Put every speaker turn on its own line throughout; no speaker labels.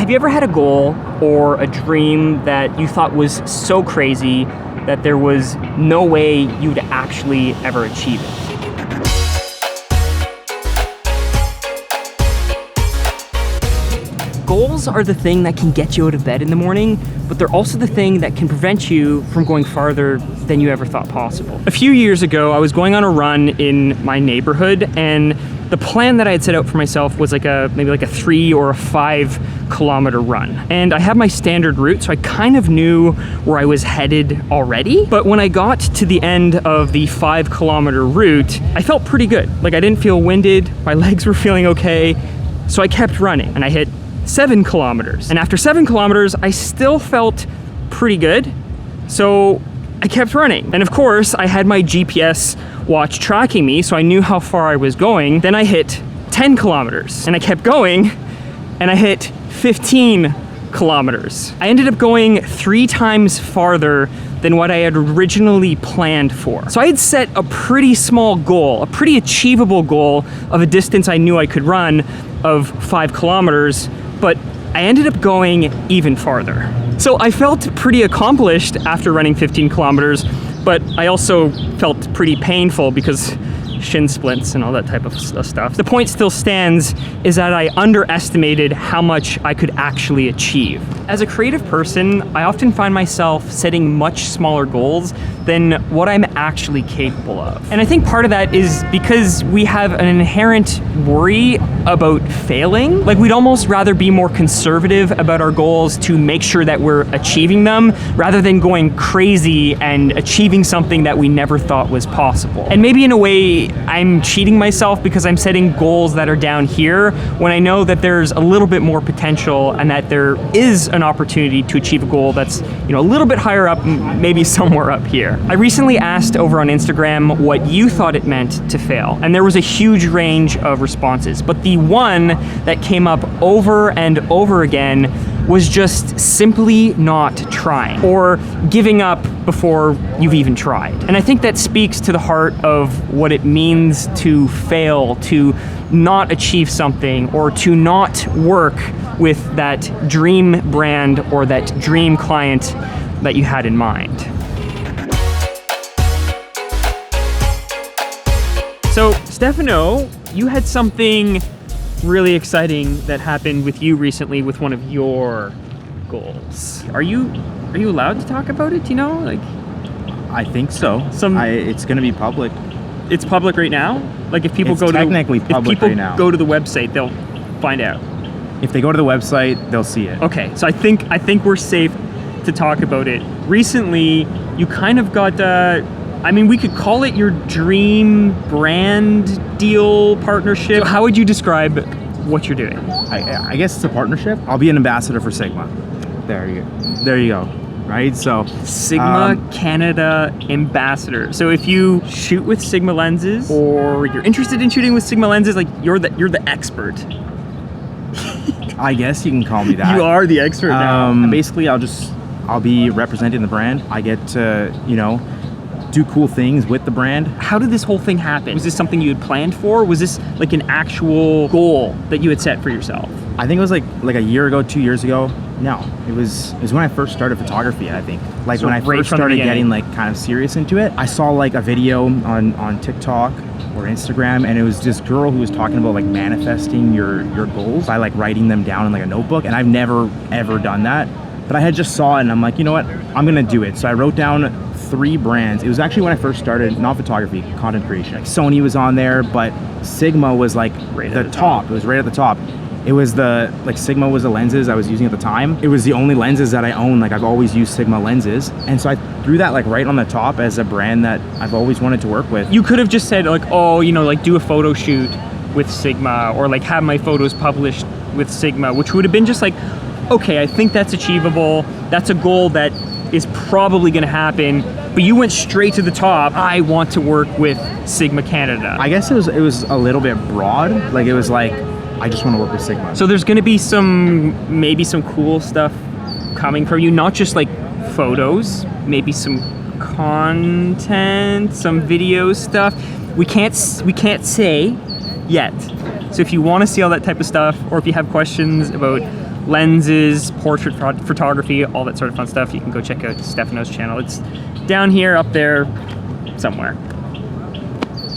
Have you ever had a goal or a dream that you thought was so crazy that there was no way you'd actually ever achieve it? Goals are the thing that can get you out of bed in the morning, but they're also the thing that can prevent you from going farther than you ever thought possible. A few years ago, I was going on a run in my neighborhood, and the plan that I had set out for myself was maybe like a 3 or a 5 kilometer run. And I had my standard route, so I kind of knew where I was headed already. But when I got to the end of the 5 kilometer route, I felt pretty good. Like, I didn't feel winded, my legs were feeling okay, so I kept running, and I hit 7 kilometers. And after 7 kilometers, I still felt pretty good, so I kept running. And of course, I had my GPS watch tracking me, so I knew how far I was going. Then I hit 10 kilometers, and I kept going, and I hit 15 kilometers. I ended up going 3 times farther than what I had originally planned for. So I had set a pretty small goal, a pretty achievable goal of a distance I knew I could run of 5 kilometers, but I ended up going even farther. So I felt pretty accomplished after running 15 kilometers, but I also felt pretty painful because shin splints and all that type of stuff. The point still stands is that I underestimated how much I could actually achieve. As a creative person, I often find myself setting much smaller goals than what I'm actually capable of. And I think part of that is because we have an inherent worry about failing. Like, we'd almost rather be more conservative about our goals to make sure that we're achieving them rather than going crazy and achieving something that we never thought was possible. And maybe in a way, I'm cheating myself because I'm setting goals that are down here when I know that there's a little bit more potential and that there is an opportunity to achieve a goal that's, a little bit higher up, maybe somewhere up here. I recently asked over on Instagram what you thought it meant to fail, and there was a huge range of responses, but the one that came up over and over again was just simply not trying or giving up before you've even tried. And I think that speaks to the heart of what it means to fail, to not achieve something, or to not work with that dream brand or that dream client that you had in mind. So, Stefano, you had something really exciting that happened with you recently with one of your goals. Are you allowed to talk about it? Do you know?
I think so. It's going to be public. It's public right now? Like, if people go to the website, they'll find out. If they go to the website, they'll see it. Okay, so I think we're safe to talk about it. Recently, you kind of got we could call it your dream brand deal partnership. So how would you describe what you're doing? I guess it's a partnership. I'll be an ambassador for Sigma. There you go. Right? So Sigma Canada ambassador. So if you shoot with Sigma lenses, or you're interested in shooting with Sigma lenses, like, you're the expert. I guess you can call me that. You are the expert now. Basically, I'll be representing the brand. I get to, do cool things with the brand. How did this whole thing happen? Was this something you had planned for? Was this like an actual goal that you had set for yourself? I think it was like a year ago, 2 years ago. No, it was when I first started photography, I think. Like, so when I first started getting kind of serious into it, I saw a video on TikTok or Instagram, and it was this girl who was talking about manifesting your goals by writing them down in a notebook, and I've never ever done that. But I had just saw it, and I'm like, you know what? I'm gonna do it. So I wrote down 3 brands. It was actually when I first started, not photography, content creation. Sony was on there, but Sigma was right at the top. It was right at the top. It was Sigma was the lenses I was using at the time. It was the only lenses that I own. I've always used Sigma lenses. And so I threw that right on the top as a brand that I've always wanted to work with. You could have just said do a photo shoot with Sigma, or have my photos published with Sigma, which would have been just okay, I think that's achievable. That's a goal that is probably gonna happen, but you went straight to the top. I want to work with Sigma Canada. I guess it was a little bit broad. It was I just want to work with Sigma. So there's gonna be maybe some cool stuff coming from you, not just photos, maybe some content, some video stuff. We can't say yet. So if you want to see all that type of stuff, or if you have questions about
lenses, portrait photography, all that sort of fun stuff, you can go check out Stefano's channel. It's down here, up there, somewhere.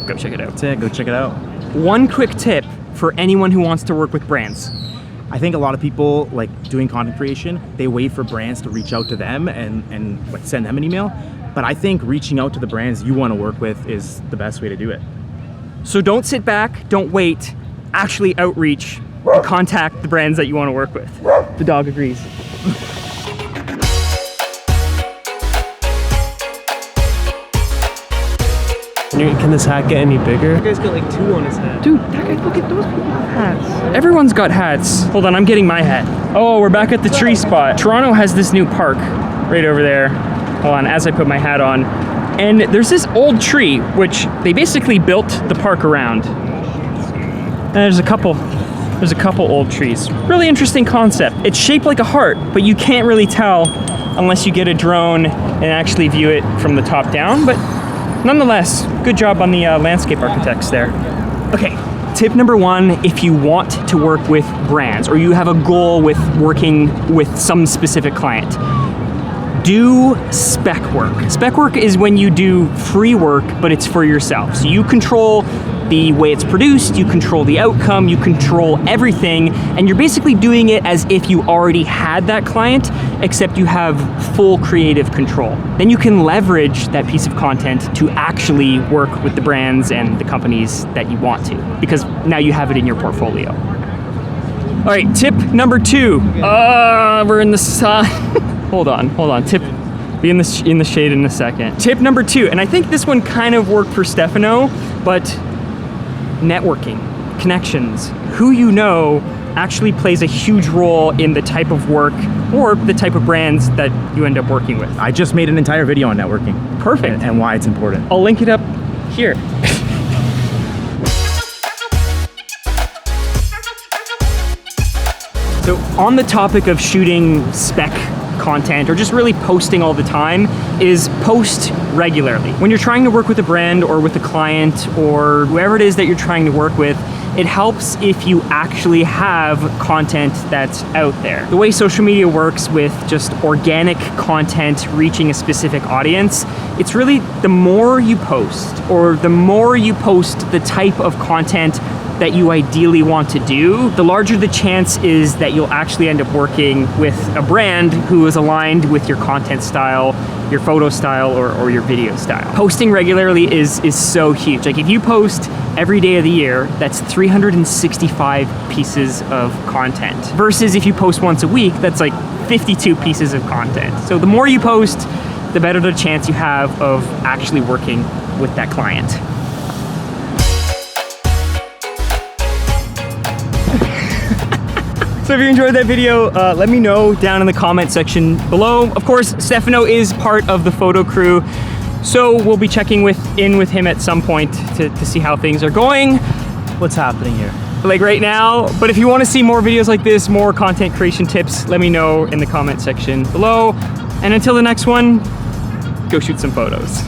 Go check it out.
That's it, go check it out.
One quick tip for anyone who wants to work with brands.
I think a lot of people, like doing content creation, they wait for brands to reach out to them and like send them an email. But I think reaching out to the brands you want to work with is the best way to do it.
So don't sit back, don't wait, actually outreach and contact the brands that you want to work with. The dog agrees.
Can this hat get any bigger?
That guy's got like 2 on his head. Dude, that guy, look at those people have hats. Everyone's got hats. Hold on, I'm getting my hat. Oh, we're back at the tree spot. Toronto has this new park right over there. Hold on, as I put my hat on. And there's this old tree, which they basically built the park around. And there's a couple old trees. Really interesting concept. It's shaped like a heart, but you can't really tell unless you get a drone and actually view it from the top down. But nonetheless, good job on the landscape architects there. Okay, tip number 1, if you want to work with brands or you have a goal with working with some specific client, do spec work. Spec work is when you do free work, but it's for yourself. So you control the way it's produced, you control the outcome, you control everything, and you're basically doing it as if you already had that client, except you have full creative control. Then you can leverage that piece of content to actually work with the brands and the companies that you want to, because now you have it in your portfolio. All right, tip number 2. We're in the sun. Hold on. Tip, be in the shade in a second. Tip number 2, and I think this one kind of worked for Stefano, but networking, connections, who you know actually plays a huge role in the type of work or the type of brands that you end up working with.
I just made an entire video on networking.
Perfect.
And why it's important.
I'll link it up here. So on the topic of shooting spec content or just really posting all the time, is post regularly. When you're trying to work with a brand or with a client or whoever it is that you're trying to work with, it helps if you actually have content that's out there. The way social media works with just organic content reaching a specific audience, it's really the more you post or the more you post the type of content that you ideally want to do, the larger the chance is that you'll actually end up working with a brand who is aligned with your content style, your photo style, or your video style. Posting regularly is so huge. Like if you post every day of the year, that's 365 pieces of content. Versus if you post once a week, that's like 52 pieces of content. So the more you post, the better the chance you have of actually working with that client. So if you enjoyed that video, let me know down in the comment section below. Of course, Stefano is part of the photo crew, so we'll be checking in with him at some point to see how things are going.
What's happening here?
Like right now, but if you want to see more videos like this, more content creation tips, let me know in the comment section below. And until the next one, go shoot some photos.